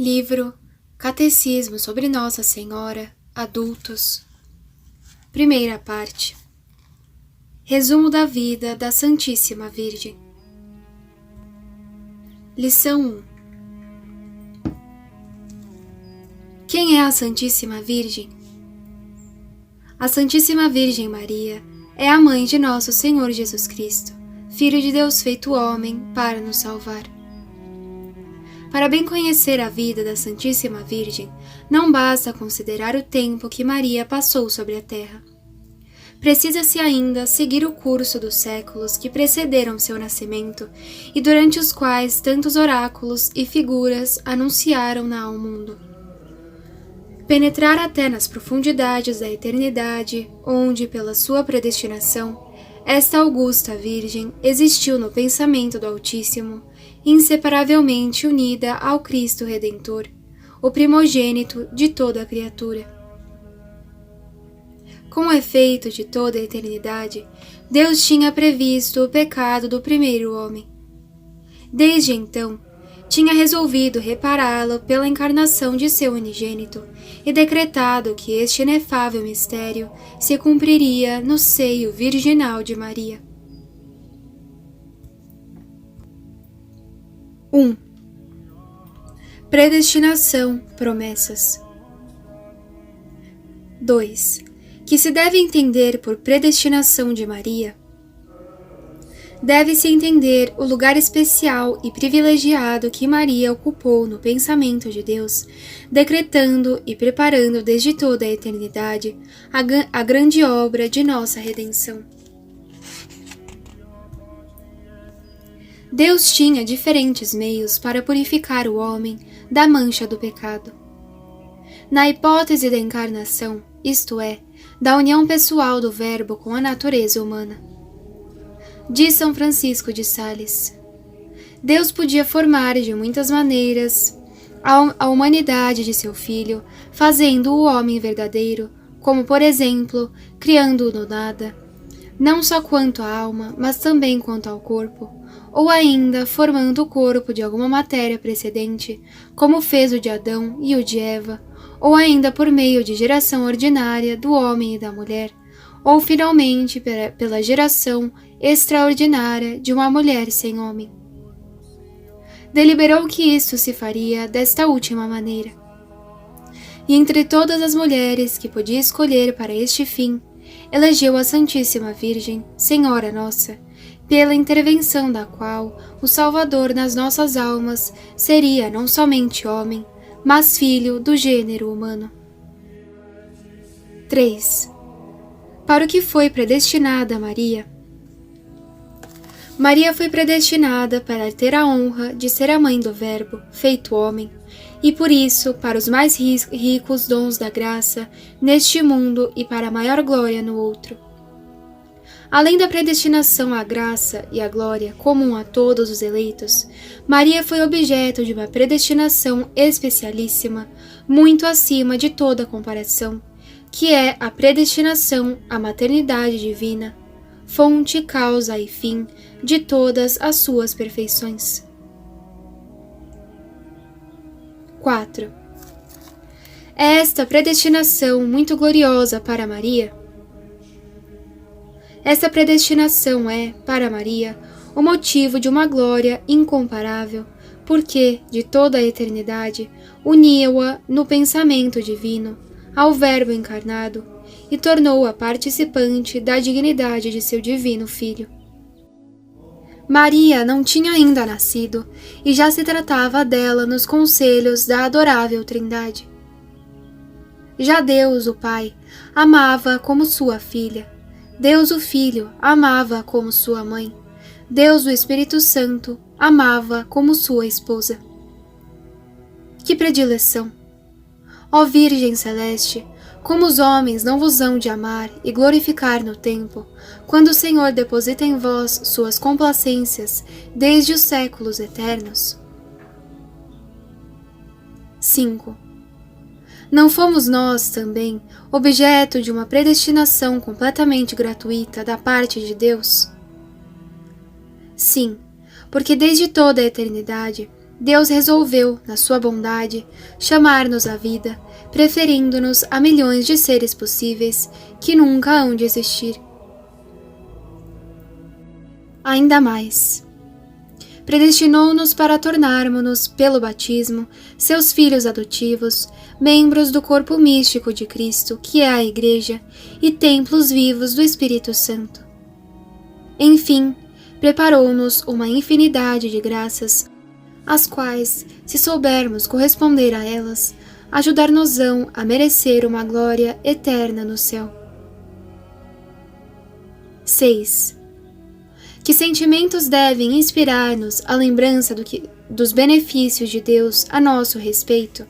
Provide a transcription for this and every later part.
Livro Catecismo sobre Nossa Senhora, Adultos. Primeira parte. Resumo da vida da Santíssima Virgem. Lição 1. Quem é a Santíssima Virgem? A Santíssima Virgem Maria é a mãe de nosso Senhor Jesus Cristo, Filho de Deus feito homem para nos salvar. Para bem conhecer a vida da Santíssima Virgem, não basta considerar o tempo que Maria passou sobre a terra. Precisa-se ainda seguir o curso dos séculos que precederam seu nascimento e durante os quais tantos oráculos e figuras anunciaram-na ao mundo. Penetrar até nas profundidades da eternidade, onde, pela sua predestinação, esta augusta Virgem existiu no pensamento do Altíssimo, inseparavelmente unida ao Cristo Redentor, o primogênito de toda a criatura. Com efeito de toda a eternidade, Deus tinha previsto o pecado do primeiro homem. Desde então, tinha resolvido repará-lo pela encarnação de seu unigênito e decretado que este inefável mistério se cumpriria no seio virginal de Maria. 1. Predestinação, promessas. 2. Que se deve entender por predestinação de Maria? Deve-se entender o lugar especial e privilegiado que Maria ocupou no pensamento de Deus, decretando e preparando desde toda a eternidade a grande obra de nossa redenção. Deus tinha diferentes meios para purificar o homem da mancha do pecado. Na hipótese da encarnação, isto é, da união pessoal do Verbo com a natureza humana. Diz São Francisco de Sales: Deus podia formar de muitas maneiras a humanidade de seu Filho, fazendo o homem verdadeiro, como por exemplo, criando-o do nada, não só quanto à alma, mas também quanto ao corpo, ou ainda formando o corpo de alguma matéria precedente, como fez o de Adão e o de Eva, ou ainda por meio de geração ordinária do homem e da mulher, ou finalmente pela geração extraordinária de uma mulher sem homem. Deliberou que isto se faria desta última maneira. E entre todas as mulheres que podia escolher para este fim, elegeu a Santíssima Virgem, Senhora Nossa, pela intervenção da qual o Salvador nas nossas almas seria não somente homem, mas filho do gênero humano. 3. Para o que foi predestinada Maria? Maria foi predestinada para ter a honra de ser a mãe do Verbo, feito homem, e por isso para os mais ricos dons da graça neste mundo e para a maior glória no outro. Além da predestinação à graça e à glória comum a todos os eleitos, Maria foi objeto de uma predestinação especialíssima, muito acima de toda comparação, que é a predestinação à maternidade divina, fonte, causa e fim de todas as suas perfeições. 4. É esta predestinação muito gloriosa para Maria? Esta predestinação é, para Maria, o motivo de uma glória incomparável, porque, de toda a eternidade, uniu-a no pensamento divino, ao Verbo encarnado, e tornou-a participante da dignidade de seu divino Filho. Maria não tinha ainda nascido, e já se tratava dela nos conselhos da adorável Trindade. Já Deus, o Pai, amava como sua filha. Deus o Filho amava como sua mãe, Deus o Espírito Santo amava como sua esposa. Que predileção! Ó Virgem Celeste, como os homens não vos hão de amar e glorificar no tempo, quando o Senhor deposita em vós suas complacências desde os séculos eternos? 5. Não fomos nós, também, objeto de uma predestinação completamente gratuita da parte de Deus? Sim, porque desde toda a eternidade Deus resolveu, na sua bondade, chamar-nos à vida, preferindo-nos a milhões de seres possíveis que nunca hão de existir. Ainda mais, predestinou-nos para tornarmos-nos, pelo batismo, seus filhos adotivos, membros do corpo místico de Cristo, que é a Igreja, e templos vivos do Espírito Santo. Enfim, preparou-nos uma infinidade de graças, as quais, se soubermos corresponder a elas, ajudar-nos-ão a merecer uma glória eterna no céu. 6. Que sentimentos devem inspirar-nos a lembrança dos benefícios de Deus a nosso respeito?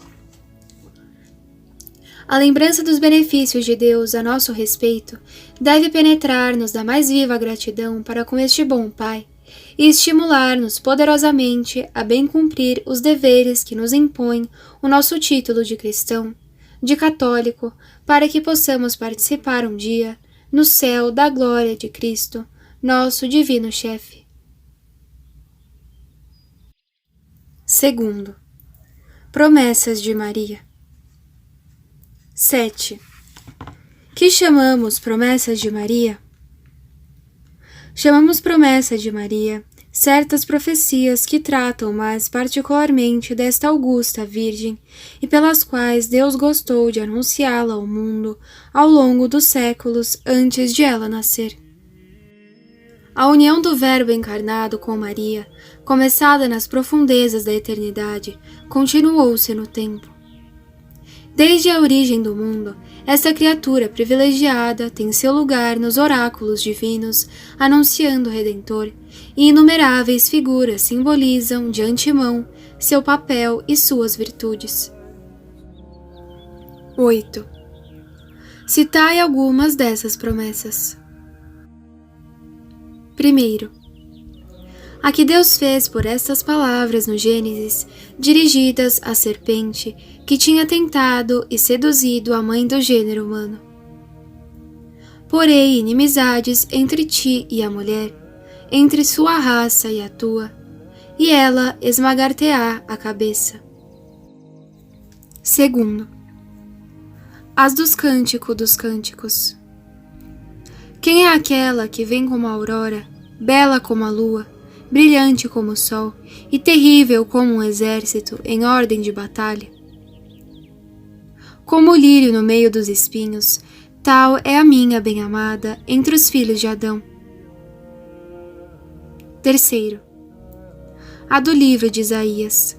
A lembrança dos benefícios de Deus a nosso respeito deve penetrar-nos da mais viva gratidão para com este bom Pai e estimular-nos poderosamente a bem cumprir os deveres que nos impõe o nosso título de cristão, de católico, para que possamos participar um dia, no céu da glória de Cristo, nosso divino chefe. 2. Promessas de Maria. 7. Que chamamos promessas de Maria? Chamamos promessa de Maria certas profecias que tratam mais particularmente desta augusta Virgem e pelas quais Deus gostou de anunciá-la ao mundo ao longo dos séculos antes de ela nascer. A união do Verbo encarnado com Maria, começada nas profundezas da eternidade, continuou-se no tempo. Desde a origem do mundo, esta criatura privilegiada tem seu lugar nos oráculos divinos, anunciando o Redentor, e inumeráveis figuras simbolizam, de antemão, seu papel e suas virtudes. 8. Citai algumas dessas promessas. 1. A que Deus fez por estas palavras no Gênesis, dirigidas à serpente, que tinha tentado e seduzido a mãe do gênero humano. Porei inimizades entre ti e a mulher, entre sua raça e a tua, e ela esmagar-te-á a cabeça. 2. As dos Cântico dos Cânticos. Quem é aquela que vem como a aurora, bela como a lua, brilhante como o sol e terrível como um exército em ordem de batalha? Como o lírio no meio dos espinhos, tal é a minha bem-amada entre os filhos de Adão. 3. A do livro de Isaías.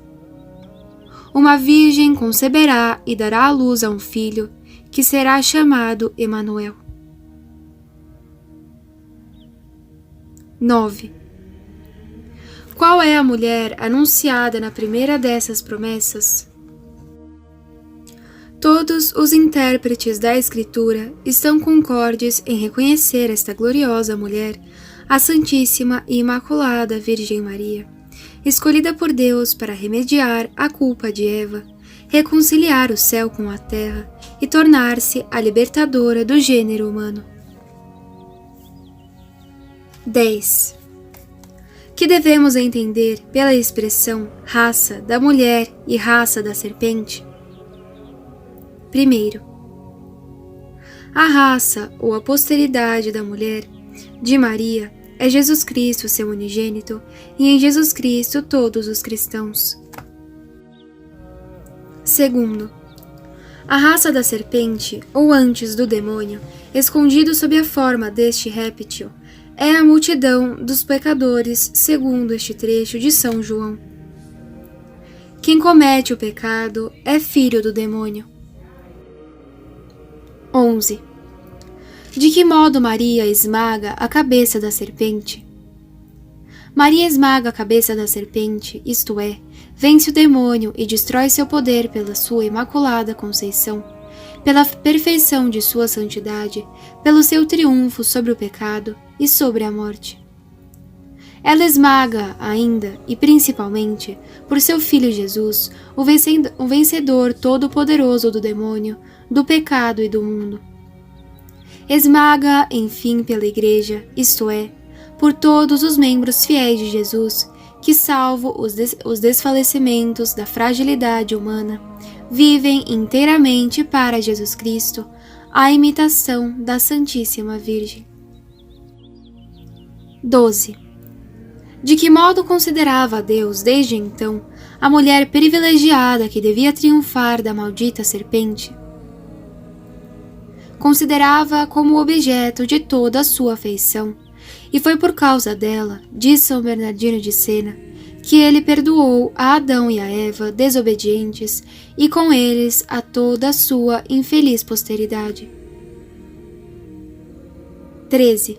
Uma virgem conceberá e dará à luz a um filho, que será chamado Emanuel. 9. Qual é a mulher anunciada na primeira dessas promessas? Todos os intérpretes da Escritura estão concordes em reconhecer esta gloriosa mulher, a Santíssima e Imaculada Virgem Maria, escolhida por Deus para remediar a culpa de Eva, reconciliar o céu com a terra e tornar-se a libertadora do gênero humano. 10. Que devemos entender pela expressão raça da mulher e raça da serpente? 1. A raça ou a posteridade da mulher, de Maria, é Jesus Cristo, seu unigênito, e em Jesus Cristo todos os cristãos. 2. A raça da serpente, ou antes do demônio, escondido sob a forma deste réptil, é a multidão dos pecadores, segundo este trecho de São João. Quem comete o pecado é filho do demônio. 11. De que modo Maria esmaga a cabeça da serpente? Maria esmaga a cabeça da serpente, isto é, vence o demônio e destrói seu poder pela sua imaculada conceição, pela perfeição de sua santidade, pelo seu triunfo sobre o pecado e sobre a morte. Ela esmaga ainda, e principalmente, por seu Filho Jesus, o vencedor todo-poderoso do demônio, do pecado e do mundo. Esmaga, enfim, pela Igreja, isto é, por todos os membros fiéis de Jesus, que, salvo os desfalecimentos da fragilidade humana, vivem inteiramente para Jesus Cristo, à imitação da Santíssima Virgem. 12. De que modo considerava a Deus, desde então, a mulher privilegiada que devia triunfar da maldita serpente? Considerava-a como objeto de toda a sua afeição, e foi por causa dela, diz São Bernardino de Sena, que ele perdoou a Adão e a Eva desobedientes e com eles a toda a sua infeliz posteridade. 13.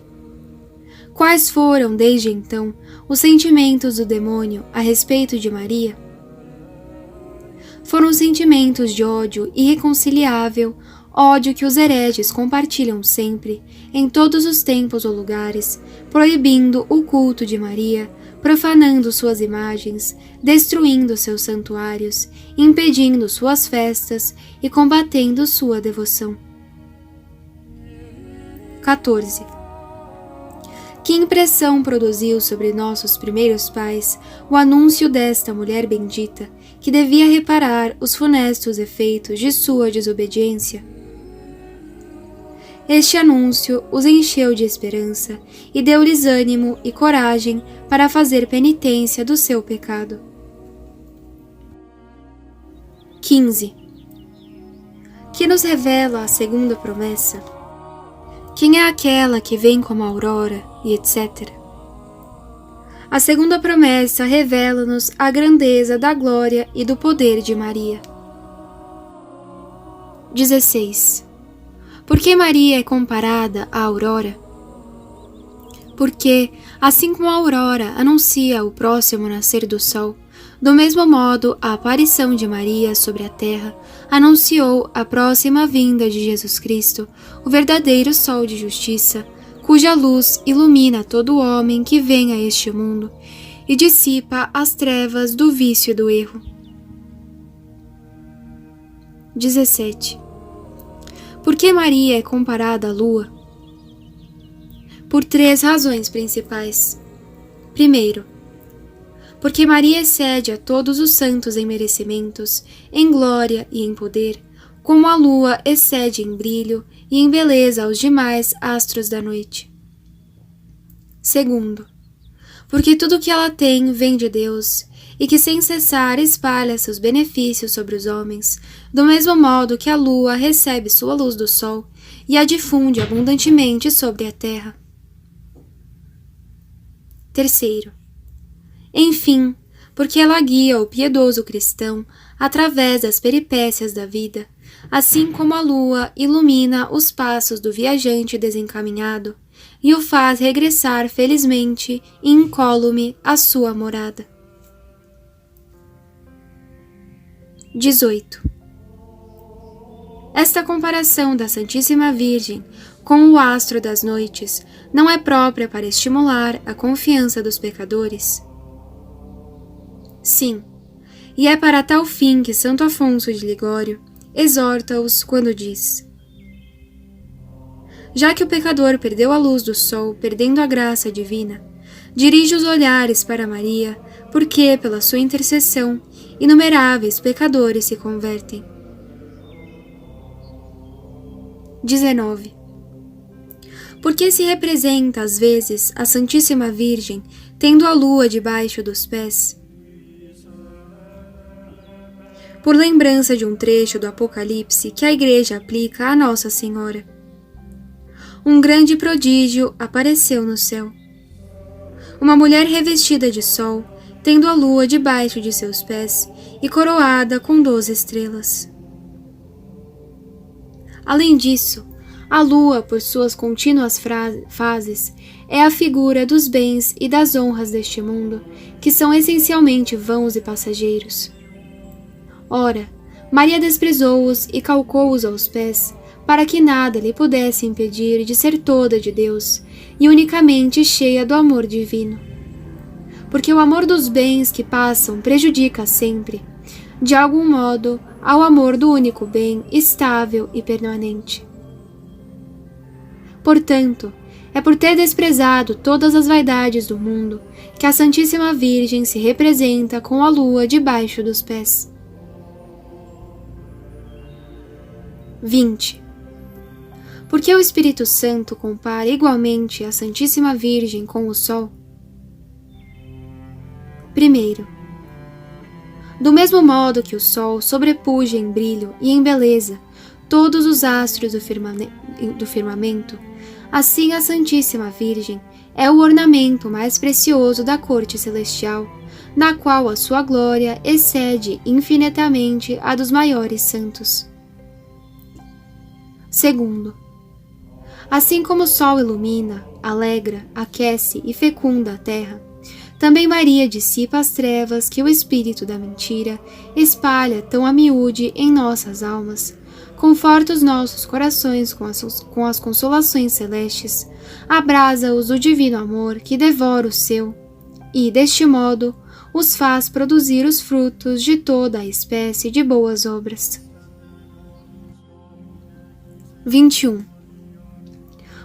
Quais foram, desde então, os sentimentos do demônio a respeito de Maria? Foram sentimentos de ódio irreconciliável, ódio que os hereges compartilham sempre, em todos os tempos ou lugares, proibindo o culto de Maria, profanando suas imagens, destruindo seus santuários, impedindo suas festas e combatendo sua devoção. 14. Que impressão produziu sobre nossos primeiros pais o anúncio desta mulher bendita, que devia reparar os funestos efeitos de sua desobediência? Este anúncio os encheu de esperança e deu-lhes ânimo e coragem para fazer penitência do seu pecado. 15. Que nos revela a segunda promessa? Quem é aquela que vem como a aurora, e etc. A segunda promessa revela-nos a grandeza da glória e do poder de Maria. 16. Por que Maria é comparada à aurora? Porque, assim como a aurora anuncia o próximo nascer do sol, do mesmo modo a aparição de Maria sobre a terra anunciou a próxima vinda de Jesus Cristo, o verdadeiro sol de justiça, cuja luz ilumina todo homem que vem a este mundo e dissipa as trevas do vício e do erro. 17. Por que Maria é comparada à lua? Por 3 razões principais. Primeiro, porque Maria excede a todos os santos em merecimentos, em glória e em poder, como a lua excede em brilho e em beleza aos demais astros da noite. Segundo, porque tudo o que ela tem vem de Deus, e que sem cessar espalha seus benefícios sobre os homens, do mesmo modo que a lua recebe sua luz do sol e a difunde abundantemente sobre a terra. Terceiro, enfim, porque ela guia o piedoso cristão através das peripécias da vida, assim como a lua ilumina os passos do viajante desencaminhado e o faz regressar felizmente e incólume à sua morada. 18. Esta comparação da Santíssima Virgem com o astro das noites não é própria para estimular a confiança dos pecadores? Sim, e é para tal fim que Santo Afonso de Ligório exorta-os quando diz: já que o pecador perdeu a luz do sol, perdendo a graça divina, dirige os olhares para Maria, porque, pela sua intercessão, inumeráveis pecadores se convertem. 19. Porque se representa às vezes a Santíssima Virgem tendo a lua debaixo dos pés? Por lembrança de um trecho do Apocalipse que a Igreja aplica a Nossa Senhora. Um grande prodígio apareceu no céu. Uma mulher revestida de sol, tendo a lua debaixo de seus pés e coroada com 12 estrelas. Além disso, a lua, por suas contínuas fases, é a figura dos bens e das honras deste mundo, que são essencialmente vãos e passageiros. Ora, Maria desprezou-os e calcou-os aos pés, para que nada lhe pudesse impedir de ser toda de Deus e unicamente cheia do amor divino. Porque o amor dos bens que passam prejudica sempre, de algum modo, ao amor do único bem estável e permanente. Portanto, é por ter desprezado todas as vaidades do mundo que a Santíssima Virgem se representa com a lua debaixo dos pés. 20. Porque o Espírito Santo compara igualmente a Santíssima Virgem com o Sol? Primeiro, do mesmo modo que o Sol sobrepuja em brilho e em beleza todos os astros do firmamento, assim a Santíssima Virgem é o ornamento mais precioso da corte celestial, na qual a sua glória excede infinitamente a dos maiores santos. Segundo, assim como o sol ilumina, alegra, aquece e fecunda a terra, também Maria dissipa as trevas que o espírito da mentira espalha tão a miúde em nossas almas, conforta os nossos corações com as consolações celestes, abrasa-os do divino amor que devora o seu, e, deste modo, os faz produzir os frutos de toda a espécie de boas obras. 21.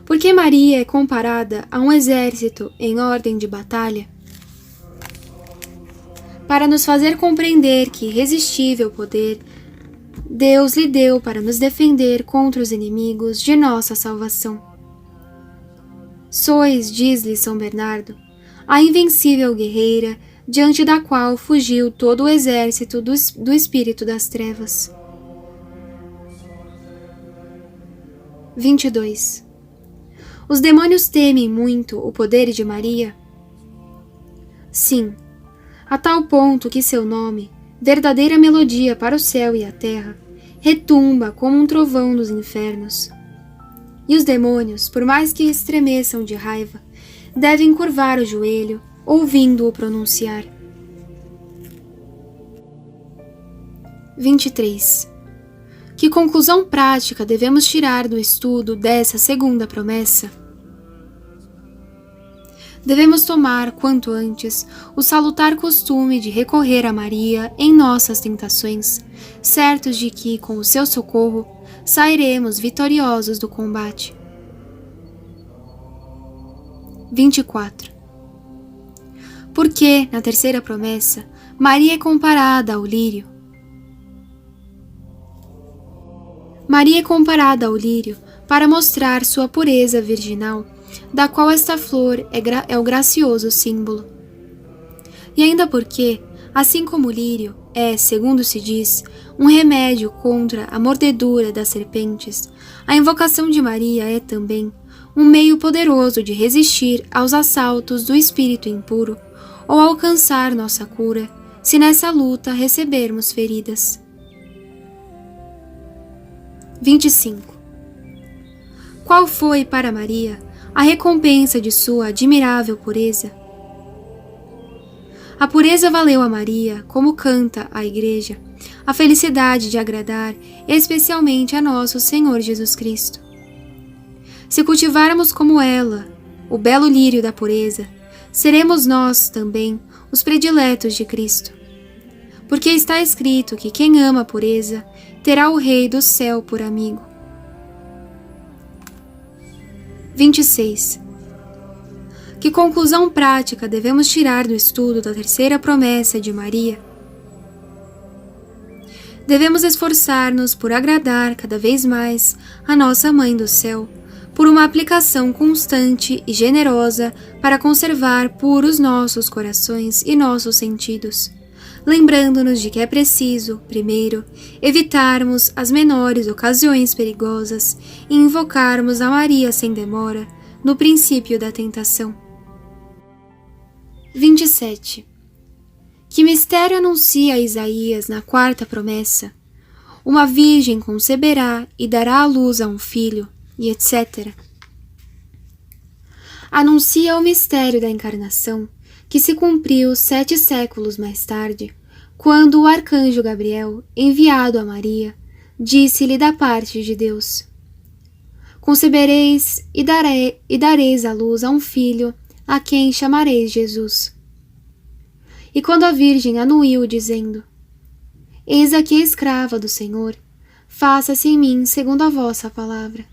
Porque Maria é comparada a um exército em ordem de batalha? Para nos fazer compreender que irresistível poder Deus lhe deu para nos defender contra os inimigos de nossa salvação. Sois, diz-lhe São Bernardo, a invencível guerreira diante da qual fugiu todo o exército do espírito das trevas. 22. Os demônios temem muito o poder de Maria? Sim, a tal ponto que seu nome, verdadeira melodia para o céu e a terra, retumba como um trovão dos infernos. E os demônios, por mais que estremeçam de raiva, devem curvar o joelho, ouvindo-o pronunciar. 23. Que conclusão prática devemos tirar do estudo dessa segunda promessa? Devemos tomar, quanto antes, o salutar costume de recorrer a Maria em nossas tentações, certos de que, com o seu socorro, sairemos vitoriosos do combate. 24. Porque, na terceira promessa, Maria é comparada ao lírio? Maria é comparada ao lírio para mostrar sua pureza virginal, da qual esta flor é o gracioso símbolo. E ainda porque, assim como o lírio é, segundo se diz, um remédio contra a mordedura das serpentes, a invocação de Maria é também um meio poderoso de resistir aos assaltos do espírito impuro ou alcançar nossa cura, se nessa luta recebermos feridas. 25. Qual foi para Maria a recompensa de sua admirável pureza? A pureza valeu a Maria, como canta a Igreja, a felicidade de agradar especialmente a nosso Senhor Jesus Cristo. Se cultivarmos como ela o belo lírio da pureza, seremos nós também os prediletos de Cristo. Porque está escrito que quem ama a pureza terá o Rei do céu por amigo. 26. Que conclusão prática devemos tirar do estudo da terceira promessa de Maria? Devemos esforçar-nos por agradar cada vez mais a nossa Mãe do Céu, por uma aplicação constante e generosa para conservar puros nossos corações e nossos sentidos, lembrando-nos de que é preciso, primeiro, evitarmos as menores ocasiões perigosas e invocarmos a Maria sem demora no princípio da tentação. 27. Que mistério anuncia Isaías na quarta promessa? Uma virgem conceberá e dará à luz a um filho, e etc. Anuncia o mistério da encarnação, que se cumpriu 7 séculos mais tarde, quando o arcanjo Gabriel, enviado a Maria, disse-lhe da parte de Deus: Concebereis e dareis à luz a um filho, a quem chamareis Jesus. E quando a Virgem anuiu, dizendo: Eis aqui a escrava do Senhor, faça-se em mim segundo a vossa palavra.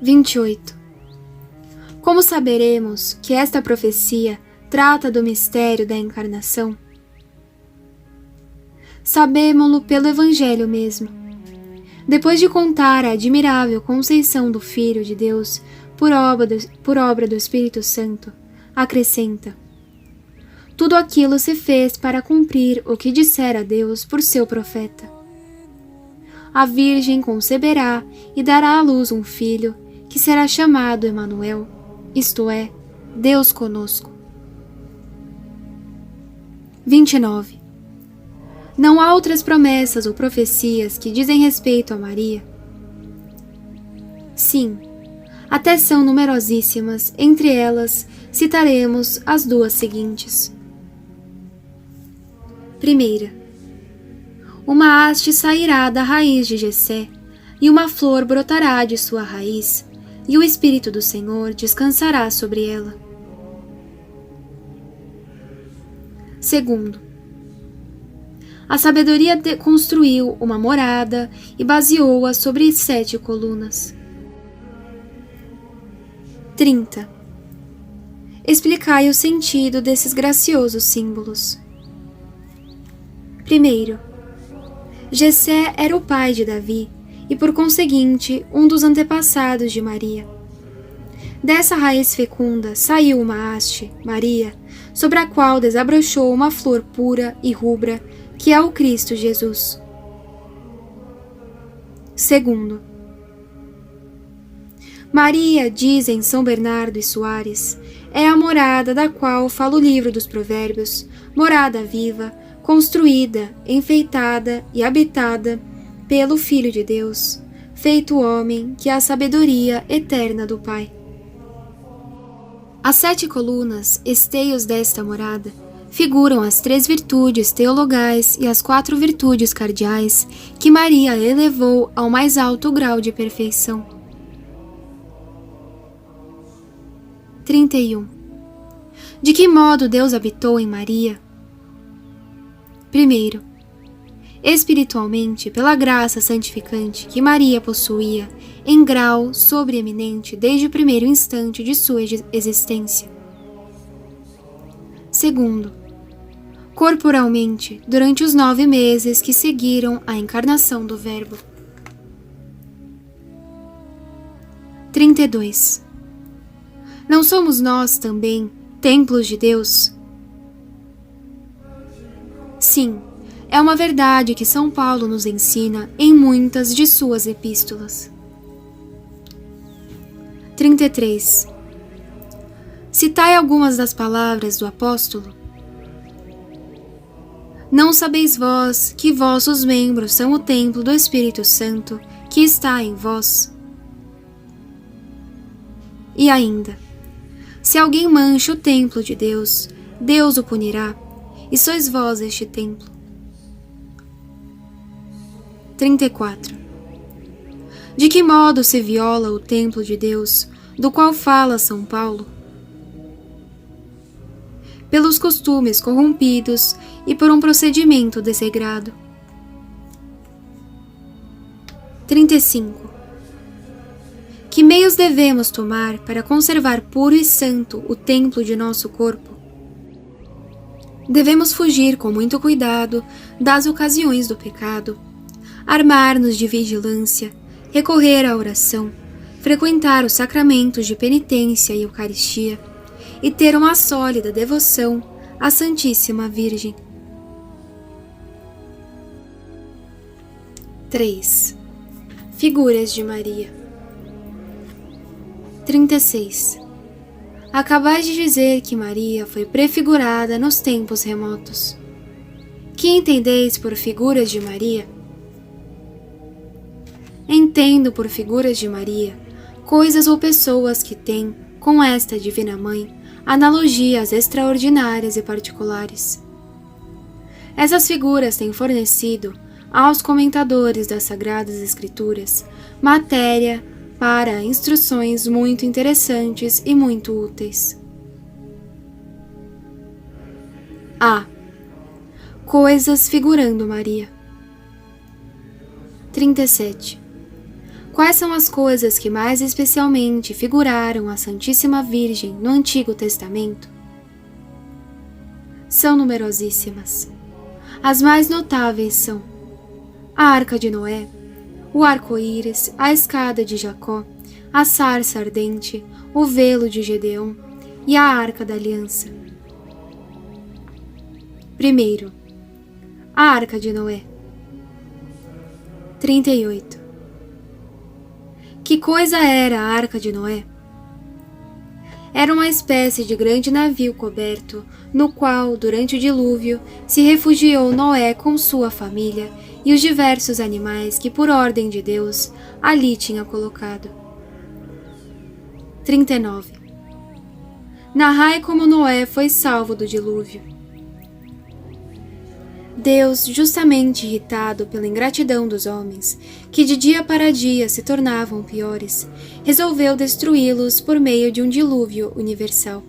28. Como saberemos que esta profecia trata do mistério da encarnação? Sabemo-lo pelo Evangelho mesmo. Depois de contar a admirável conceição do Filho de Deus por obra do Espírito Santo, acrescenta: tudo aquilo se fez para cumprir o que dissera Deus por seu profeta. A Virgem conceberá e dará à luz um filho, que será chamado Emanuel, isto é, Deus conosco. 29. Não há outras promessas ou profecias que dizem respeito a Maria? Sim, até são numerosíssimas, entre elas citaremos as duas seguintes. Primeira, uma haste sairá da raiz de Jessé, e uma flor brotará de sua raiz, e o Espírito do Senhor descansará sobre ela. Segundo, a sabedoria construiu uma morada e baseou-a sobre 7 colunas. 30. Explicai o sentido desses graciosos símbolos. Primeiro, Jessé era o pai de Davi e, por conseguinte, um dos antepassados de Maria. Dessa raiz fecunda saiu uma haste, Maria, sobre a qual desabrochou uma flor pura e rubra, que é o Cristo Jesus. Segundo, Maria, dizem São Bernardo e Soares, é a morada da qual fala o livro dos Provérbios, morada viva, construída, enfeitada e habitada pelo Filho de Deus, feito homem, que é a sabedoria eterna do Pai. As 7 colunas, esteios desta morada, figuram as 3 virtudes teologais e as 4 virtudes cardeais que Maria elevou ao mais alto grau de perfeição. 31. De que modo Deus habitou em Maria? Primeiro, espiritualmente, pela graça santificante que Maria possuía em grau sobreeminente desde o primeiro instante de sua existência. Segundo, corporalmente, durante os 9 meses que seguiram a encarnação do Verbo. 32. Não somos nós também templos de Deus? Sim, é uma verdade que São Paulo nos ensina em muitas de suas epístolas. 33. Citai algumas das palavras do apóstolo. Não sabeis vós que vossos membros são o templo do Espírito Santo que está em vós? E ainda, se alguém mancha o templo de Deus, Deus o punirá, e sois vós este templo. 34. De que modo se viola o templo de Deus, do qual fala São Paulo? Pelos costumes corrompidos e por um procedimento desregrado. 35. Que meios devemos tomar para conservar puro e santo o templo de nosso corpo? Devemos fugir com muito cuidado das ocasiões do pecado, armar-nos de vigilância, recorrer à oração, frequentar os sacramentos de penitência e Eucaristia e ter uma sólida devoção à Santíssima Virgem. 3. Figuras de Maria. 36. Acabais de dizer que Maria foi prefigurada nos tempos remotos. Que entendeis por figuras de Maria? Entendo por figuras de Maria coisas ou pessoas que têm, com esta Divina Mãe, analogias extraordinárias e particulares. Essas figuras têm fornecido aos comentadores das Sagradas Escrituras matéria para instruções muito interessantes e muito úteis. A. Coisas figurando Maria. 37. Quais são as coisas que mais especialmente figuraram a Santíssima Virgem no Antigo Testamento? São numerosíssimas. As mais notáveis são a Arca de Noé, o arco-íris, a escada de Jacó, a sarça ardente, o velo de Gedeão e a Arca da Aliança. Primeiro, a Arca de Noé. 38. Que coisa era a Arca de Noé? Era uma espécie de grande navio coberto, no qual, durante o dilúvio, se refugiou Noé com sua família e os diversos animais que, por ordem de Deus, ali tinha colocado. 39. Narrai como Noé foi salvo do dilúvio. Deus, justamente irritado pela ingratidão dos homens, que de dia para dia se tornavam piores, resolveu destruí-los por meio de um dilúvio universal.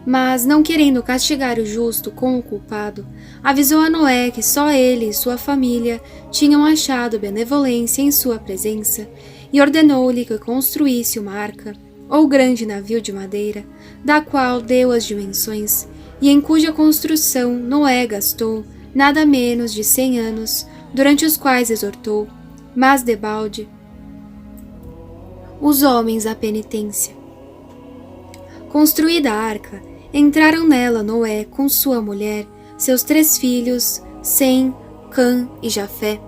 Mas, não querendo castigar o justo com o culpado, avisou a Noé que só ele e sua família tinham achado benevolência em sua presença e ordenou-lhe que construísse uma arca, ou grande navio de madeira, da qual deu as dimensões, e em cuja construção Noé gastou nada menos de 100 anos, durante os quais exortou, mas debalde, os homens à penitência. Construída a arca, entraram nela Noé com sua mulher, seus 3 filhos, Sem, Cã e Jafé,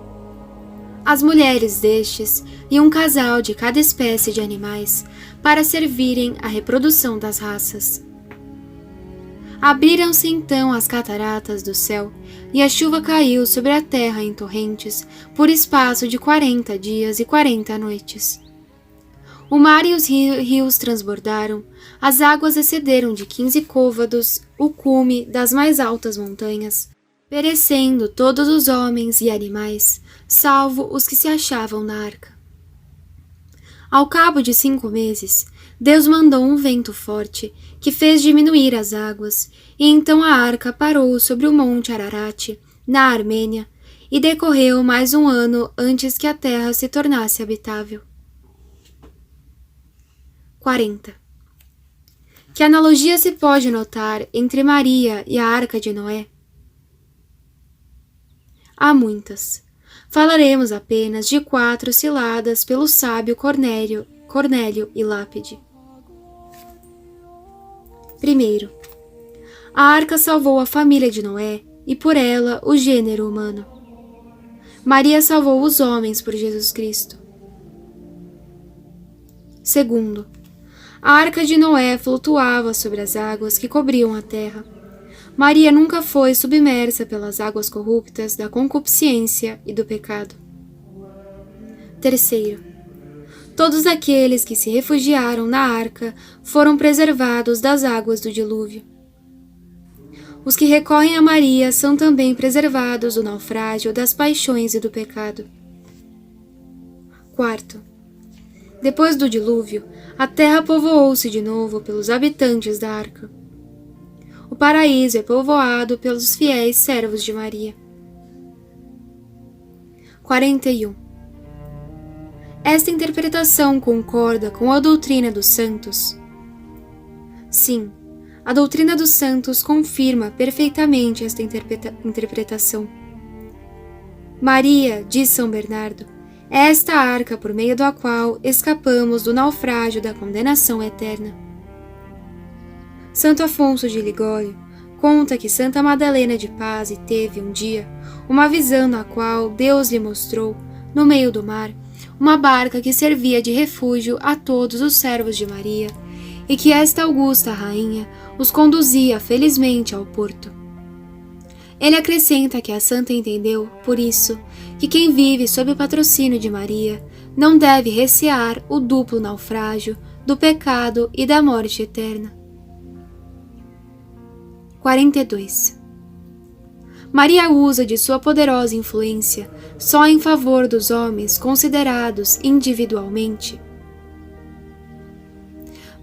as mulheres destes e um casal de cada espécie de animais, para servirem à reprodução das raças. Abriram-se então as cataratas do céu, e a chuva caiu sobre a terra em torrentes, por espaço de 40 dias e 40 noites. O mar e os rios transbordaram, as águas excederam de 15 côvados o cume das mais altas montanhas, perecendo todos os homens e animais, salvo os que se achavam na arca. Ao cabo de 5 meses, Deus mandou um vento forte, que fez diminuir as águas, e então a arca parou sobre o monte Ararat, na Armênia, e decorreu mais 1 ano antes que a terra se tornasse habitável. 40. Que analogia se pode notar entre Maria e a Arca de Noé? Há muitas. Falaremos apenas de 4 ciladas pelo sábio Cornélio e Lápide. Primeiro, a arca salvou a família de Noé e por ela o gênero humano. Maria salvou os homens por Jesus Cristo. Segundo, a arca de Noé flutuava sobre as águas que cobriam a terra. Maria nunca foi submersa pelas águas corruptas da concupiscência e do pecado. Terceiro, todos aqueles que se refugiaram na arca foram preservados das águas do dilúvio. Os que recorrem a Maria são também preservados do naufrágio, das paixões e do pecado. Quarto, depois do dilúvio, a terra povoou-se de novo pelos habitantes da arca. O paraíso é povoado pelos fiéis servos de Maria. 41. Esta interpretação concorda com a doutrina dos santos? Sim, a doutrina dos santos confirma perfeitamente esta interpretação. Maria, diz São Bernardo, é esta arca por meio da qual escapamos do naufrágio da condenação eterna. Santo Afonso de Ligório conta que Santa Madalena de Paz teve um dia uma visão na qual Deus lhe mostrou, no meio do mar, uma barca que servia de refúgio a todos os servos de Maria, e que esta augusta rainha os conduzia felizmente ao porto. Ele acrescenta que a santa entendeu, por isso, que quem vive sob o patrocínio de Maria não deve recear o duplo naufrágio do pecado e da morte eterna. 42. Maria usa de sua poderosa influência só em favor dos homens considerados individualmente.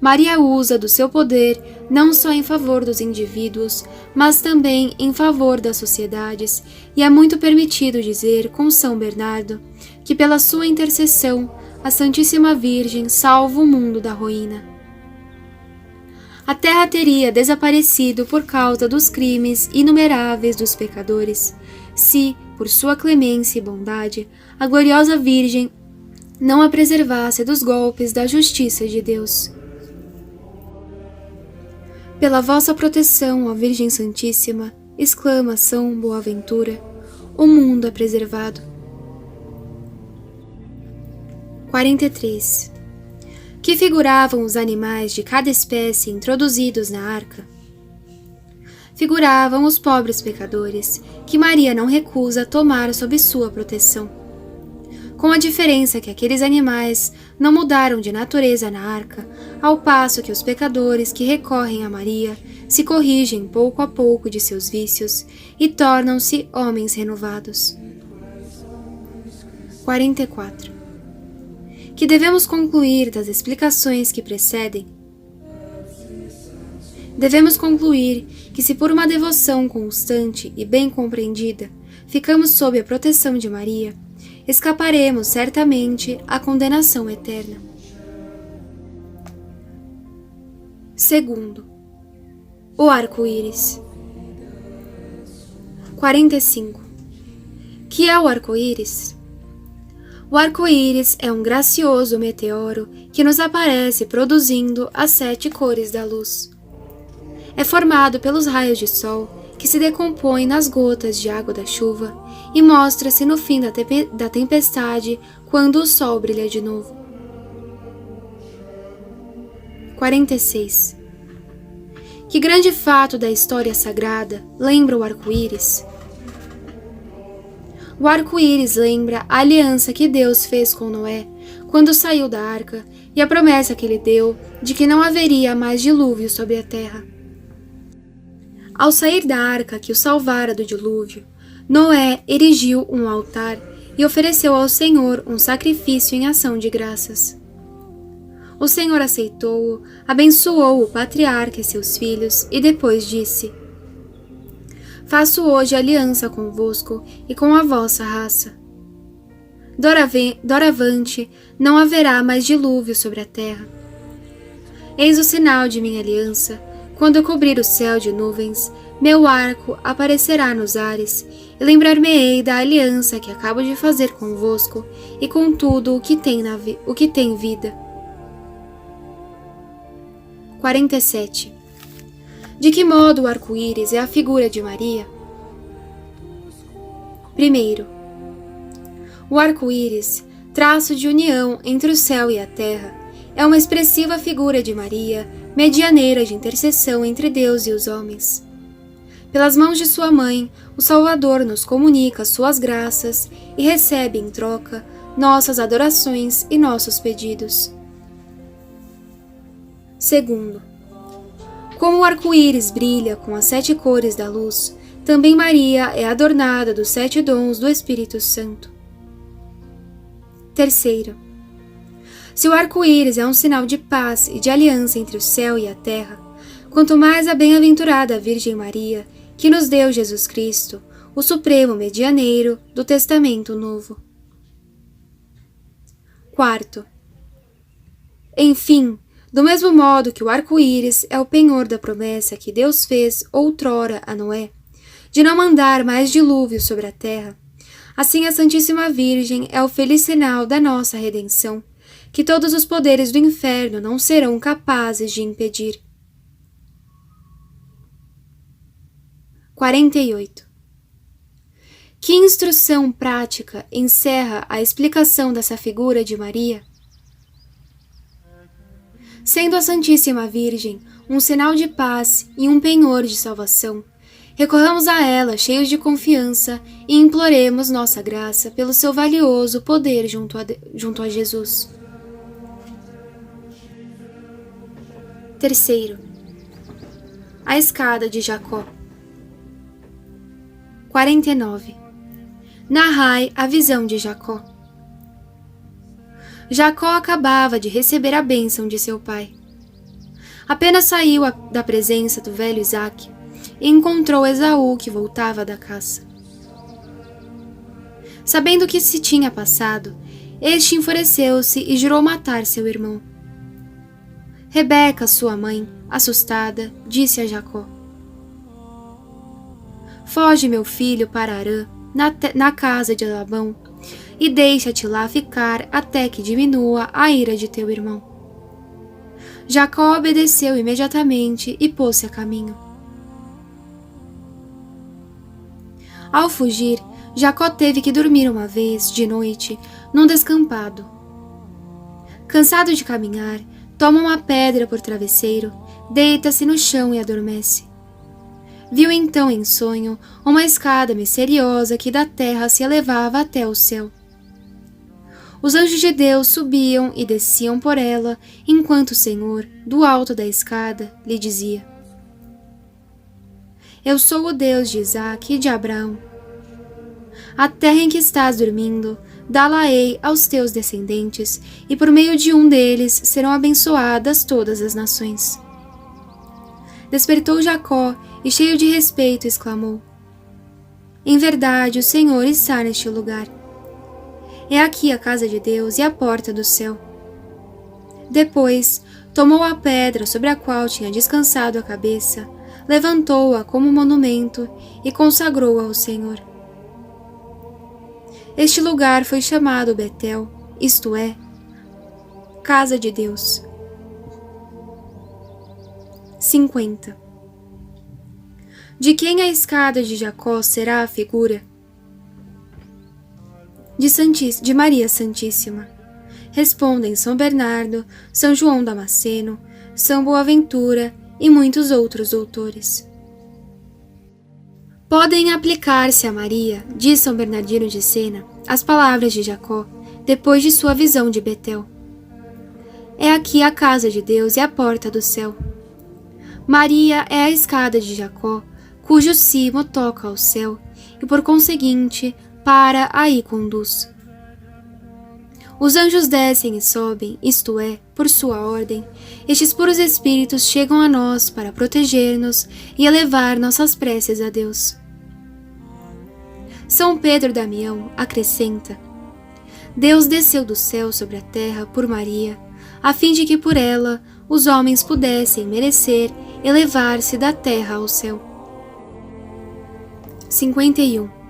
Maria usa do seu poder não só em favor dos indivíduos, mas também em favor das sociedades, e é muito permitido dizer com São Bernardo que pela sua intercessão a Santíssima Virgem salva o mundo da ruína. A terra teria desaparecido por causa dos crimes inumeráveis dos pecadores, se, por sua clemência e bondade, a gloriosa Virgem não a preservasse dos golpes da justiça de Deus. Pela vossa proteção, ó Virgem Santíssima, exclama São Boaventura, o mundo é preservado. 43. Que figuravam os animais de cada espécie introduzidos na arca? Figuravam os pobres pecadores, que Maria não recusa tomar sob sua proteção. Com a diferença que aqueles animais não mudaram de natureza na arca, ao passo que os pecadores que recorrem a Maria se corrigem pouco a pouco de seus vícios e tornam-se homens renovados. 44. Que devemos concluir das explicações que precedem? Devemos concluir que se por uma devoção constante e bem compreendida ficamos sob a proteção de Maria, escaparemos certamente à condenação eterna. Segundo, o arco-íris. 45. Que é o arco-íris? O arco-íris é um gracioso meteoro que nos aparece produzindo as 7 cores da luz. É formado pelos raios de sol que se decompõem nas gotas de água da chuva e mostra-se no fim da tempestade, quando o sol brilha de novo. 46. Que grande fato da história sagrada lembra o arco-íris? O arco-íris lembra a aliança que Deus fez com Noé quando saiu da arca e a promessa que ele deu de que não haveria mais dilúvio sobre a terra. Ao sair da arca que o salvara do dilúvio, Noé erigiu um altar e ofereceu ao Senhor um sacrifício em ação de graças. O Senhor aceitou-o, abençoou o patriarca e seus filhos e depois disse: Faço hoje aliança convosco e com a vossa raça. Doravante não haverá mais dilúvio sobre a terra. Eis o sinal de minha aliança. Quando eu cobrir o céu de nuvens, meu arco aparecerá nos ares, e lembrar-me-ei da aliança que acabo de fazer convosco e com tudo o que tem vida. 47. De que modo o arco-íris é a figura de Maria? Primeiro, o arco-íris, traço de união entre o céu e a terra, é uma expressiva figura de Maria, medianeira de intercessão entre Deus e os homens. Pelas mãos de sua mãe, o Salvador nos comunica suas graças e recebe em troca nossas adorações e nossos pedidos. Segundo, como o arco-íris brilha com as 7 cores da luz, também Maria é adornada dos 7 dons do Espírito Santo. Terceiro, se o arco-íris é um sinal de paz e de aliança entre o céu e a terra, quanto mais a bem-aventurada Virgem Maria, que nos deu Jesus Cristo, o supremo medianeiro do Testamento Novo. Quarto, enfim, do mesmo modo que o arco-íris é o penhor da promessa que Deus fez outrora a Noé, de não mandar mais dilúvio sobre a terra, assim a Santíssima Virgem é o feliz sinal da nossa redenção, que todos os poderes do inferno não serão capazes de impedir. 48. Que instrução prática encerra a explicação dessa figura de Maria? Sendo a Santíssima Virgem um sinal de paz e um penhor de salvação, recorramos a ela cheios de confiança e imploremos nossa graça pelo seu valioso poder junto a Jesus. Terceiro, a escada de Jacó. 49. Narrai a visão de Jacó. Jacó acabava de receber a bênção de seu pai. Apenas saiu da presença do velho Isaque e encontrou Esaú, que voltava da caça. Sabendo o que se tinha passado, este enfureceu-se e jurou matar seu irmão. Rebeca, sua mãe, assustada, disse a Jacó: Foge, meu filho, para Harã, na casa de Labão, e deixa-te lá ficar até que diminua a ira de teu irmão. Jacó obedeceu imediatamente e pôs-se a caminho. Ao fugir, Jacó teve que dormir uma vez, de noite, num descampado. Cansado de caminhar, toma uma pedra por travesseiro, deita-se no chão e adormece. Viu então em sonho uma escada misteriosa que da terra se elevava até o céu. Os anjos de Deus subiam e desciam por ela, enquanto o Senhor, do alto da escada, lhe dizia: Eu sou o Deus de Isaque e de Abraão. A terra em que estás dormindo, dá-la-ei aos teus descendentes, e por meio de um deles serão abençoadas todas as nações. Despertou Jacó e, cheio de respeito, exclamou: Em verdade, o Senhor está neste lugar. É aqui a casa de Deus e a porta do céu. Depois, tomou a pedra sobre a qual tinha descansado a cabeça, levantou-a como monumento e consagrou-a ao Senhor. Este lugar foi chamado Betel, isto é, Casa de Deus. 50. De quem a escada de Jacó será a figura? De Maria Santíssima. Respondem São Bernardo, São João Damasceno, São Boaventura e muitos outros doutores. Podem aplicar-se a Maria, diz São Bernardino de Sena, as palavras de Jacó, depois de sua visão de Betel. É aqui a casa de Deus e a porta do céu. Maria é a escada de Jacó, cujo cimo toca ao céu, e por conseguinte, para aí conduz. Os anjos descem e sobem, isto é, por sua ordem, estes puros espíritos chegam a nós para proteger-nos e elevar nossas preces a Deus. São Pedro Damião acrescenta: Deus desceu do céu sobre a terra por Maria, a fim de que por ela os homens pudessem merecer elevar-se da terra ao céu. 51.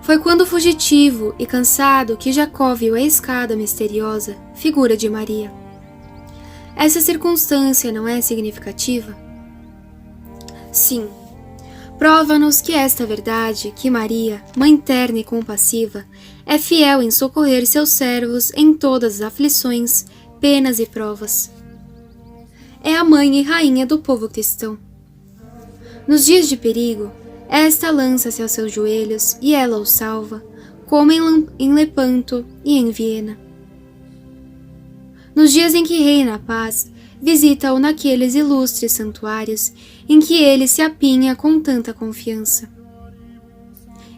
Foi quando fugitivo e cansado que Jacó viu a escada misteriosa, figura de Maria. Essa circunstância não é significativa? Sim. Prova-nos que esta verdade, que Maria, mãe terna e compassiva, é fiel em socorrer seus servos em todas as aflições, penas e provas. É a mãe e rainha do povo cristão. Nos dias de perigo, esta lança-se aos seus joelhos e ela o salva, como em Lepanto e em Viena. Nos dias em que reina a paz, visita-o naqueles ilustres santuários em que ele se apinha com tanta confiança.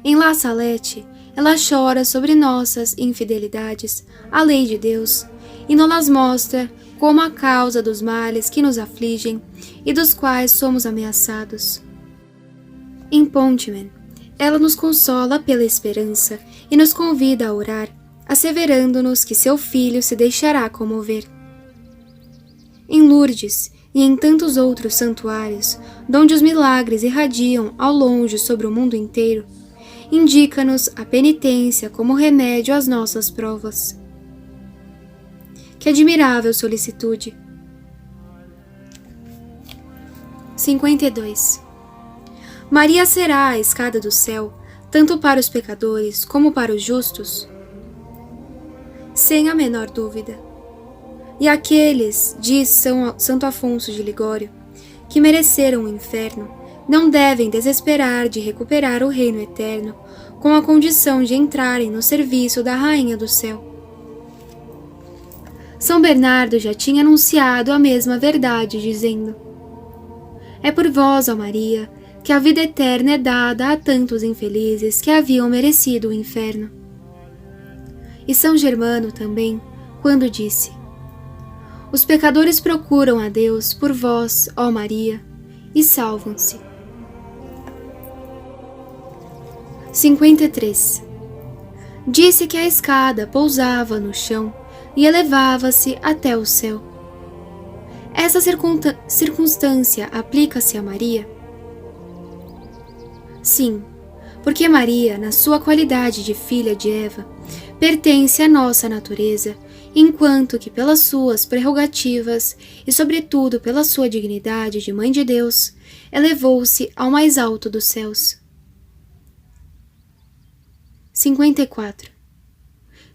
Em La Salette, ela chora sobre nossas infidelidades à lei de Deus e nos mostra como a causa dos males que nos afligem e dos quais somos ameaçados. Em Ponteman, ela nos consola pela esperança e nos convida a orar, asseverando-nos que seu filho se deixará comover. Em Lourdes e em tantos outros santuários, donde os milagres irradiam ao longe sobre o mundo inteiro, indica-nos a penitência como remédio às nossas provas. Que admirável solicitude! 52. Maria será a escada do céu, tanto para os pecadores como para os justos? Sem a menor dúvida. E aqueles, diz Santo Afonso de Ligório, que mereceram o inferno, não devem desesperar de recuperar o reino eterno, com a condição de entrarem no serviço da Rainha do Céu. São Bernardo já tinha anunciado a mesma verdade, dizendo: É por vós, ó Maria, que a vida eterna é dada a tantos infelizes que haviam merecido o inferno. E São Germano também, quando disse: Os pecadores procuram a Deus por vós, ó Maria, e salvam-se. 53. Disse que a escada pousava no chão e elevava-se até o céu. Essa circunstância aplica-se a Maria? Sim, porque Maria, na sua qualidade de filha de Eva, pertence à nossa natureza, enquanto que pelas suas prerrogativas e, sobretudo, pela sua dignidade de Mãe de Deus, elevou-se ao mais alto dos céus. 54.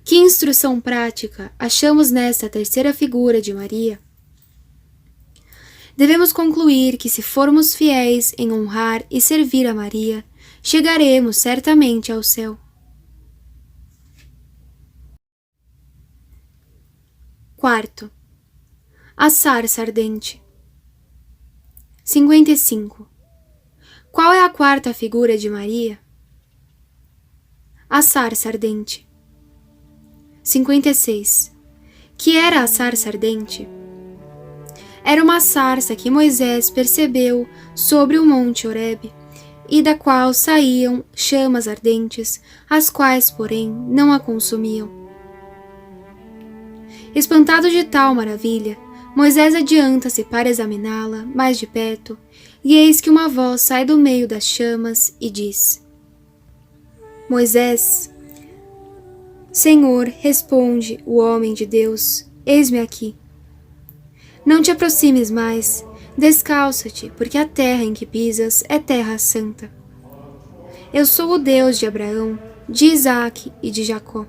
Que instrução prática achamos nesta terceira figura de Maria? Devemos concluir que, se formos fiéis em honrar e servir a Maria, chegaremos certamente ao céu. Quarto, a sarça ardente. 55. Qual é a quarta figura de Maria? A sarça ardente. 56. Que era a sarça ardente? Era uma sarça que Moisés percebeu sobre o monte Horebe, e da qual saíam chamas ardentes, as quais, porém, não a consumiam. Espantado de tal maravilha, Moisés adianta-se para examiná-la mais de perto, e eis que uma voz sai do meio das chamas e diz: Moisés. Senhor, responde o homem de Deus, eis-me aqui. Não te aproximes mais, descalça-te, porque a terra em que pisas é terra santa. Eu sou o Deus de Abraão, de Isaque e de Jacó.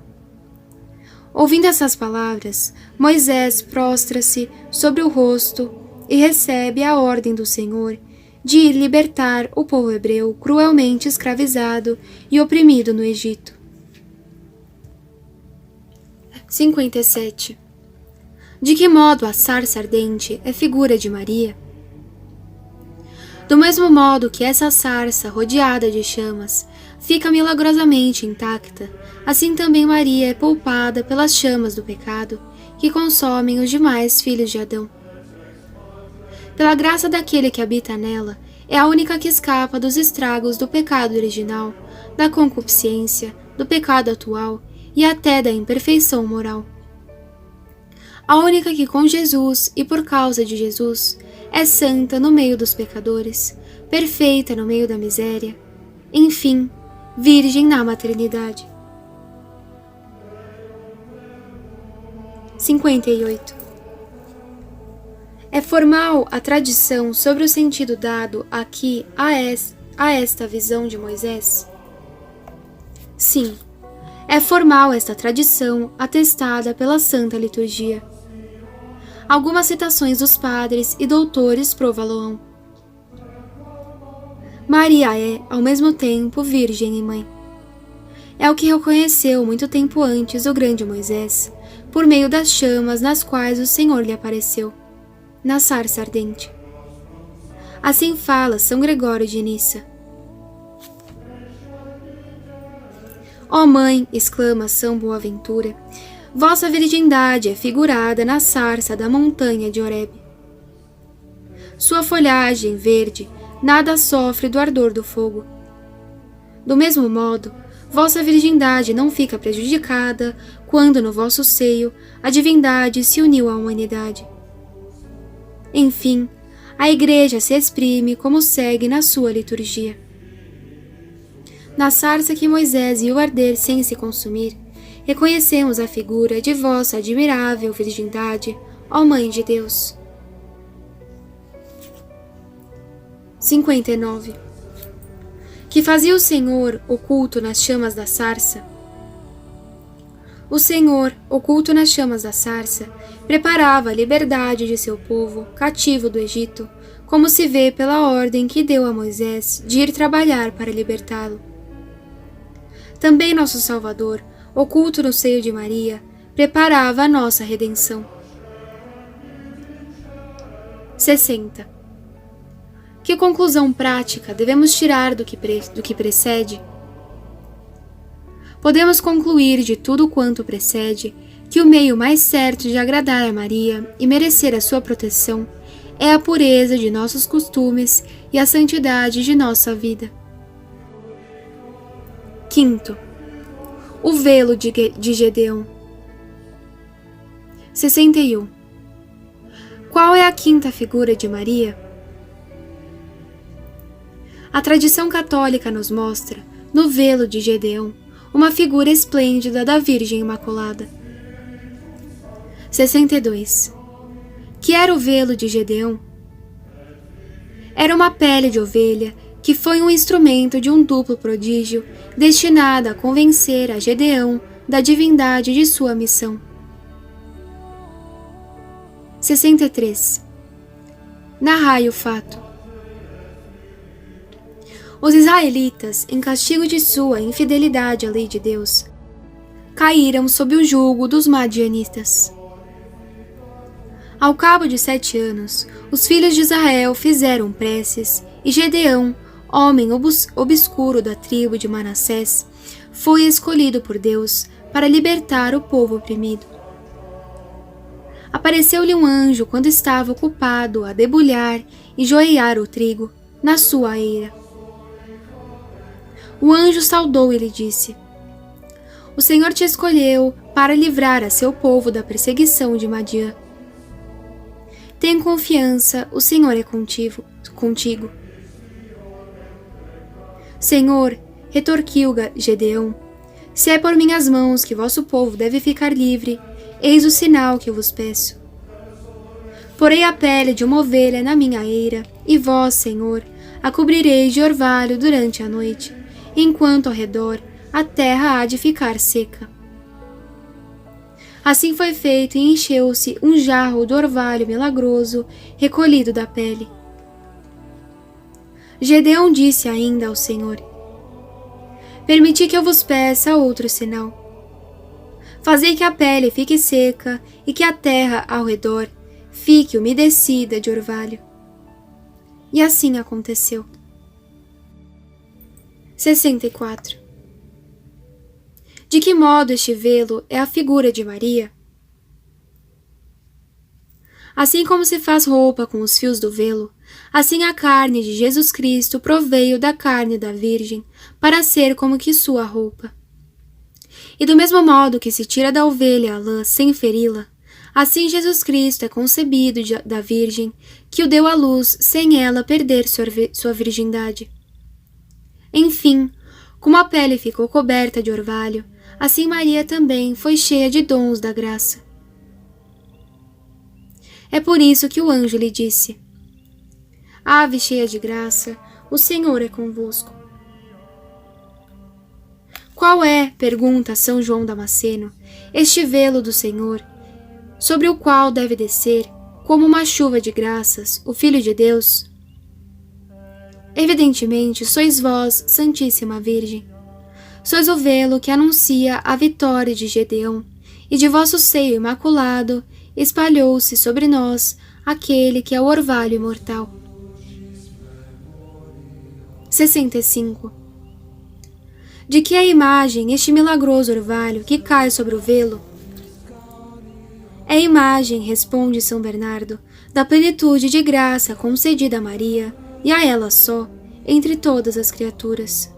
Ouvindo essas palavras, Moisés prostra-se sobre o rosto e recebe a ordem do Senhor de ir libertar o povo hebreu cruelmente escravizado e oprimido no Egito. 57. De que modo a sarça ardente é figura de Maria? Do mesmo modo que essa sarça rodeada de chamas fica milagrosamente intacta, assim também Maria é poupada pelas chamas do pecado que consomem os demais filhos de Adão. Pela graça daquele que habita nela, é a única que escapa dos estragos do pecado original, da concupiscência, do pecado atual e até da imperfeição moral. A única que com Jesus e por causa de Jesus é santa no meio dos pecadores, perfeita no meio da miséria, enfim, virgem na maternidade. 58. É formal a tradição sobre o sentido dado aqui a esta visão de Moisés? Sim, é formal esta tradição atestada pela Santa Liturgia. Algumas citações dos padres e doutores prová-lo-ão. Maria é, ao mesmo tempo, virgem e mãe. É o que reconheceu muito tempo antes o grande Moisés, por meio das chamas nas quais o Senhor lhe apareceu, na sarça ardente. Assim fala São Gregório de Nissa. Ó Mãe, exclama São Boaventura, vossa virgindade é figurada na sarça da montanha de Horebe. Sua folhagem verde nada sofre do ardor do fogo. Do mesmo modo, vossa virgindade não fica prejudicada quando no vosso seio a divindade se uniu à humanidade. Enfim, a Igreja se exprime como segue na sua liturgia. Na sarça que Moisés viu arder sem se consumir, reconhecemos a figura de vossa admirável virgindade, ó Mãe de Deus. 59. Que fazia o Senhor oculto nas chamas da sarça? O Senhor, oculto nas chamas da sarça, preparava a liberdade de seu povo, cativo do Egito, como se vê pela ordem que deu a Moisés de ir trabalhar para libertá-lo. Também nosso Salvador, oculto no seio de Maria, preparava a nossa redenção. 60. Que conclusão prática devemos tirar do que precede? Podemos concluir de tudo quanto precede que o meio mais certo de agradar a Maria e merecer a sua proteção é a pureza de nossos costumes e a santidade de nossa vida. Quinto, o velo de Gedeão. 61. Qual é a quinta figura de Maria? A tradição católica nos mostra, no velo de Gedeão, uma figura esplêndida da Virgem Imaculada. 62. Que era o velo de Gedeão? Era uma pele de ovelha que foi um instrumento de um duplo prodígio destinado a convencer a Gedeão da divindade de sua missão. 63. Narrai o fato. Os israelitas, em castigo de sua infidelidade à lei de Deus, caíram sob o jugo dos madianitas. Ao cabo de 7 anos, os filhos de Israel fizeram preces e Gedeão, homem obscuro da tribo de Manassés, foi escolhido por Deus para libertar o povo oprimido. Apareceu-lhe um anjo quando estava ocupado a debulhar e joear o trigo na sua eira. O anjo saudou e lhe disse: O Senhor te escolheu para livrar a seu povo da perseguição de Madiã. Tem confiança, o Senhor é contigo. Senhor, retorquiu Gedeão, se é por minhas mãos que vosso povo deve ficar livre, eis o sinal que eu vos peço. Porei a pele de uma ovelha na minha eira, e vós, Senhor, a cobrireis de orvalho durante a noite, enquanto ao redor a terra há de ficar seca. Assim foi feito e encheu-se um jarro do orvalho milagroso recolhido da pele. Gedeão disse ainda ao Senhor: Permiti que eu vos peça outro sinal. Fazei que a pele fique seca e que a terra ao redor fique umedecida de orvalho. E assim aconteceu. 64. De que modo este velo é a figura de Maria? Assim como se faz roupa com os fios do velo, assim a carne de Jesus Cristo proveio da carne da Virgem para ser como que sua roupa. E do mesmo modo que se tira da ovelha a lã sem feri-la, assim Jesus Cristo é concebido da Virgem, que o deu à luz sem ela perder sua virgindade. Enfim, como a pele ficou coberta de orvalho, assim Maria também foi cheia de dons da graça. É por isso que o anjo lhe disse: Ave cheia de graça, o Senhor é convosco. Qual é, pergunta São João Damasceno, este velo do Senhor, sobre o qual deve descer, como uma chuva de graças, o Filho de Deus? Evidentemente, sois vós, Santíssima Virgem. Sois o velo que anuncia a vitória de Gedeão, e de vosso seio imaculado espalhou-se sobre nós aquele que é o orvalho imortal. 65. De que é a imagem este milagroso orvalho que cai sobre o velo? É imagem, responde São Bernardo, da plenitude de graça concedida a Maria, e a ela só, entre todas as criaturas.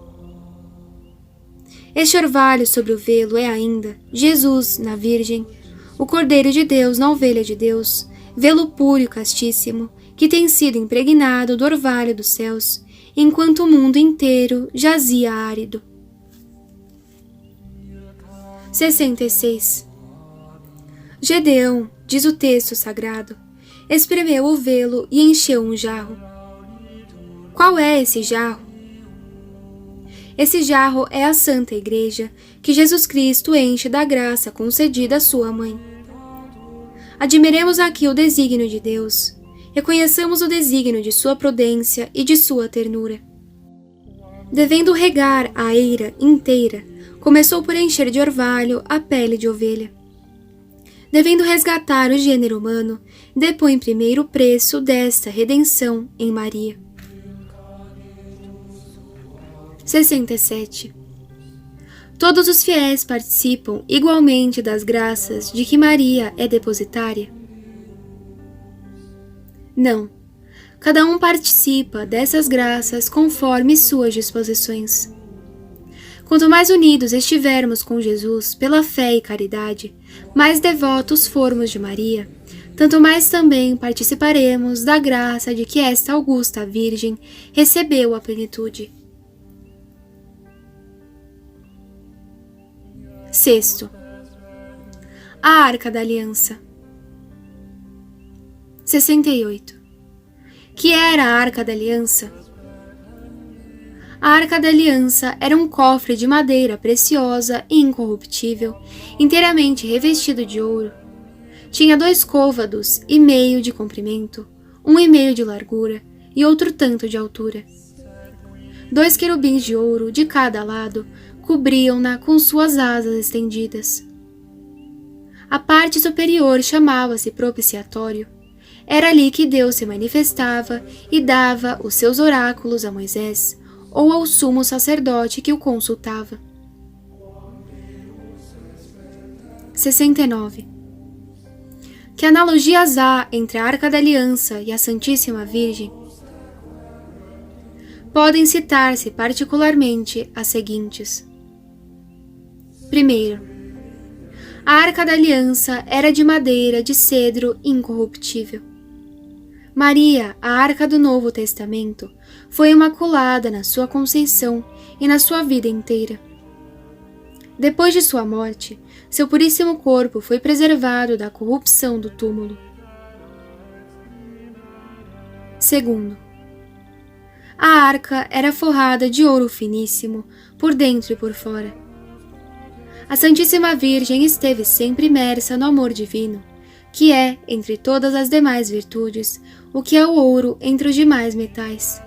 Este orvalho sobre o velo é ainda Jesus na Virgem, o Cordeiro de Deus na ovelha de Deus, velo puro e castíssimo, que tem sido impregnado do orvalho dos céus, enquanto o mundo inteiro jazia árido. 66. Gedeão, diz o texto sagrado, espremeu o velo e encheu um jarro. Qual é esse jarro? Esse jarro é a Santa Igreja, que Jesus Cristo enche da graça concedida à sua mãe. Admiremos aqui o desígnio de Deus, reconheçamos o desígnio de sua prudência e de sua ternura. Devendo regar a eira inteira, começou por encher de orvalho a pele de ovelha. Devendo resgatar o gênero humano, depõe primeiro o preço desta redenção em Maria. 67. Todos os fiéis participam igualmente das graças de que Maria é depositária? Não. Cada um participa dessas graças conforme suas disposições. Quanto mais unidos estivermos com Jesus pela fé e caridade, mais devotos formos de Maria, tanto mais também participaremos da graça de que esta augusta Virgem recebeu a plenitude. Sexto, a Arca da Aliança. 68. Que era a Arca da Aliança? A Arca da Aliança era um cofre de madeira preciosa e incorruptível, inteiramente revestido de ouro. Tinha 2 côvados e meio de comprimento, 1,5 de largura e outro tanto de altura. 2 querubins de ouro de cada lado cobriam-na com suas asas estendidas. A parte superior chamava-se propiciatório. Era ali que Deus se manifestava e dava os seus oráculos a Moisés ou ao sumo sacerdote que o consultava. 69. Que analogias há entre a Arca da Aliança e a Santíssima Virgem? Podem citar-se particularmente as seguintes. Primeiro, a Arca da Aliança era de madeira de cedro incorruptível. Maria, a Arca do Novo Testamento, foi imaculada na sua conceição e na sua vida inteira. Depois de sua morte, seu puríssimo corpo foi preservado da corrupção do túmulo. Segundo, a arca era forrada de ouro finíssimo, por dentro e por fora. A Santíssima Virgem esteve sempre imersa no amor divino, que é, entre todas as demais virtudes, o que é o ouro entre os demais metais.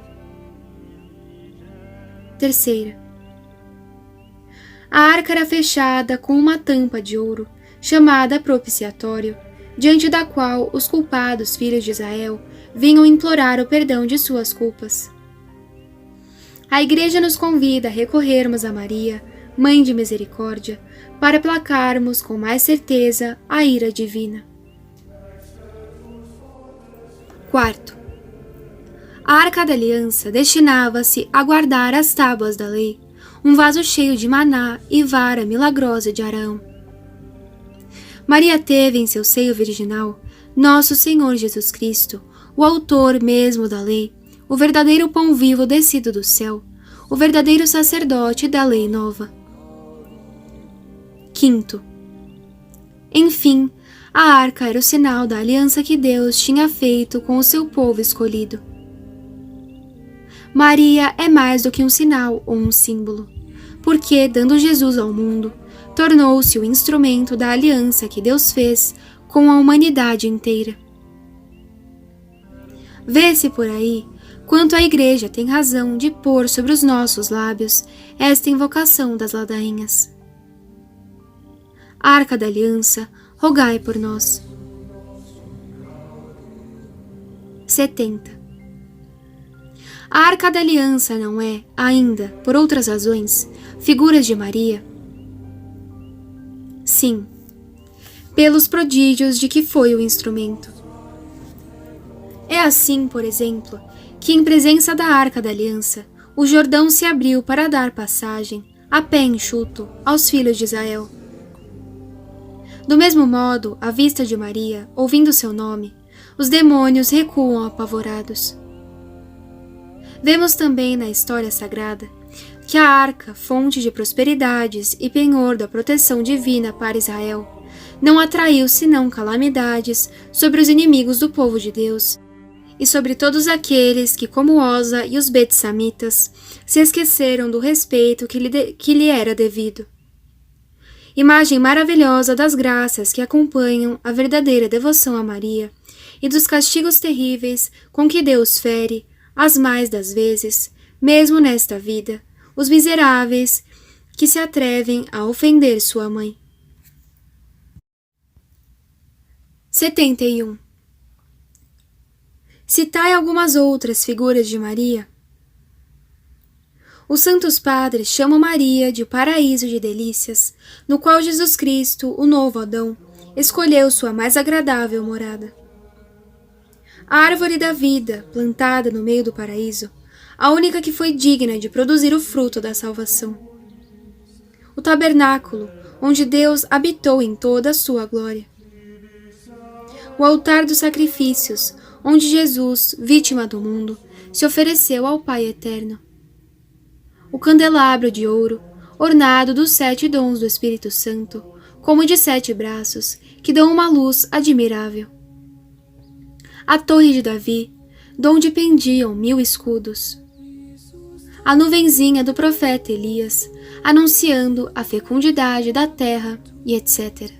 Terceira, a arca era fechada com uma tampa de ouro, chamada propiciatório, diante da qual os culpados filhos de Israel vinham implorar o perdão de suas culpas. A Igreja nos convida a recorrermos a Maria, Mãe de Misericórdia, para placarmos com mais certeza a ira divina. Quarto, a Arca da Aliança destinava-se a guardar as tábuas da lei, um vaso cheio de maná e vara milagrosa de Arão. Maria teve em seu seio virginal nosso Senhor Jesus Cristo, o autor mesmo da lei, o verdadeiro pão vivo descido do céu, o verdadeiro sacerdote da lei nova. Quinto, enfim, a arca era o sinal da aliança que Deus tinha feito com o seu povo escolhido. Maria é mais do que um sinal ou um símbolo, porque, dando Jesus ao mundo, tornou-se o instrumento da aliança que Deus fez com a humanidade inteira. Vê-se por aí quanto a Igreja tem razão de pôr sobre os nossos lábios esta invocação das ladainhas. Arca da Aliança, rogai por nós. 70. A Arca da Aliança não é, ainda, por outras razões, figuras de Maria? Sim, pelos prodígios de que foi o instrumento. É assim, por exemplo, que em presença da Arca da Aliança, o Jordão se abriu para dar passagem, a pé enxuto, aos filhos de Israel. Do mesmo modo, à vista de Maria, ouvindo seu nome, os demônios recuam apavorados. Vemos também na história sagrada que a arca, fonte de prosperidades e penhor da proteção divina para Israel, não atraiu senão calamidades sobre os inimigos do povo de Deus e sobre todos aqueles que, como Osa e os Betsamitas, se esqueceram do respeito que lhe era devido. Imagem maravilhosa das graças que acompanham a verdadeira devoção a Maria e dos castigos terríveis com que Deus fere, as mais das vezes, mesmo nesta vida, os miseráveis que se atrevem a ofender sua mãe. 71. Citai algumas outras figuras de Maria. Os santos padres chamam Maria de o paraíso de delícias, no qual Jesus Cristo, o novo Adão, escolheu sua mais agradável morada. A árvore da vida, plantada no meio do paraíso, a única que foi digna de produzir o fruto da salvação. O tabernáculo, onde Deus habitou em toda a sua glória. O altar dos sacrifícios, onde Jesus, vítima do mundo, se ofereceu ao Pai eterno. O candelabro de ouro, ornado dos 7 dons do Espírito Santo, como de 7 braços, que dão uma luz admirável. A torre de Davi, donde pendiam 1000 escudos. A nuvenzinha do profeta Elias, anunciando a fecundidade da terra, e etc.